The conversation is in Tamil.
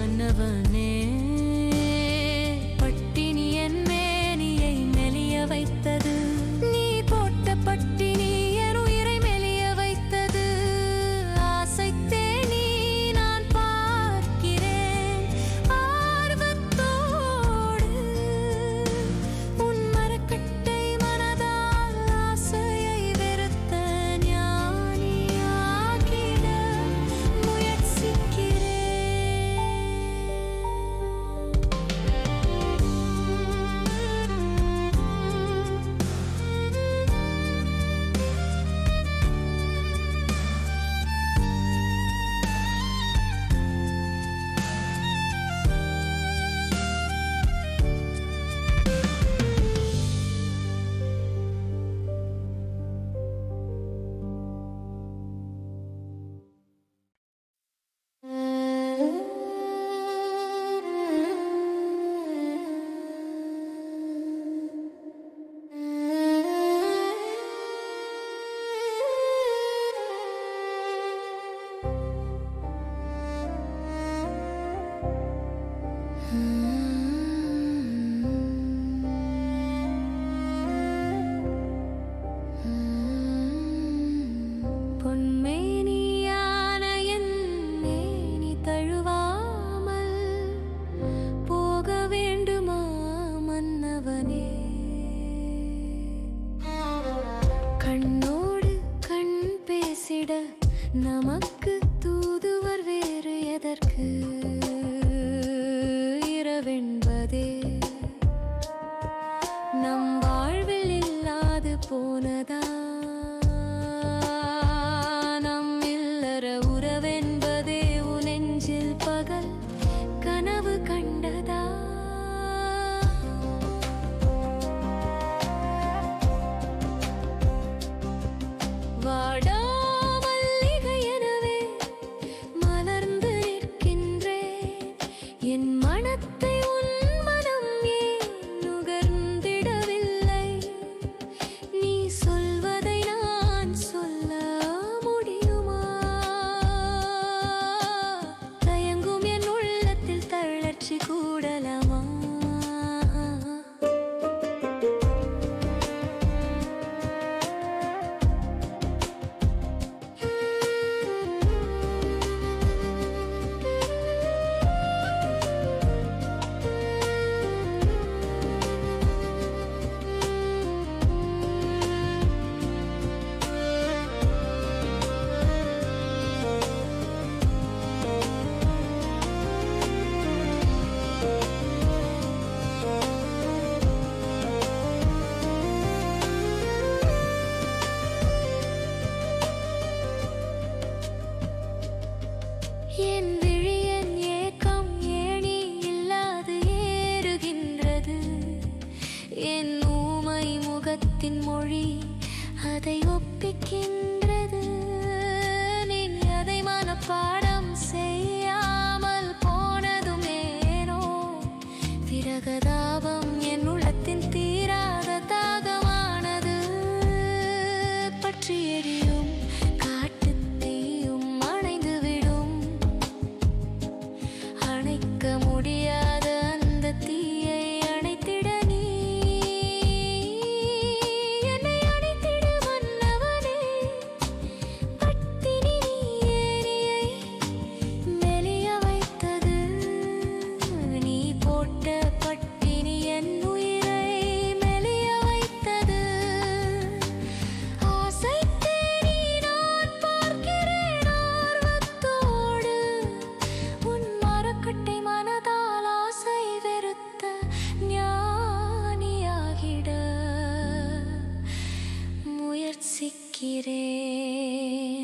மன்னவனே பட்டினி என் மேனியை மெலிய வைத்தது நீ போட்ட பட்டினி என் உயிரை மெலிய வைத்தது ஆசை தேனி நான் பார்க்கிறேன் ஆர்வத்தோடு உன் மரக்கட்டை மனதால் ஆசையை வெறுத்த ஞானியாகிட முயற்சிக்கிறேன். பொன்மேனியான என் மேனி தழுவாமல் போக வேண்டுமா மன்னவனே? கண்ணோடு கண் பேசிட நமக்கு தூதுவர் வேறு எதற்கு? இரவென்பதே நம் வாழ்வில் இல்லாது போனதா? நம் இல்லற உறவென்பதே உன் நெஞ்சில் பகல் கனவு கண்டதா? வாடா மல்லிகை எனவே மலர்ந்து நிற்கின்றேன் என் மனத்தை உன் மனம் ஏன் நுகர்ந்திடவில்லை? நீ சொல்வதை நான் சொல்ல முடியுமா? தயங்கும் என் உள்ளத்தில் தளர்ச்சி கூடலாமா? என் விழியின் ஏக்கம் ஏணி இல்லாது ஏறுகின்றது. என் ஊமை முகத்தின் மொழி அதை ஒப்பிக்கின்றது. நீ அதை மனப்பாடம் செய்யாமல் போனதும் ஏனோ? விரகதாபம் என் உள்ளத்தின் தீராத தாகமானது. பற்றி எரியும் காட்டுத் தீயும் அணைந்துவிடும். அணைக்க முடியாத அந்த தீயை அணைத்திட நீ என்னை அணைத்திட மன்னவனே. பட்டினி ஏனியை மெலிய வைத்தது நீ போட்ட பட்டினி என் உயிரை மெலிய வைத்தது. ஆசை தேனி நான் பார்க்கிறேன் ஆர்வத்தோடு உன் மரக்கட்டை மனதால் ஆசை வெறுத்த ஞானியாகிட முயற்சிக்கிறேன்.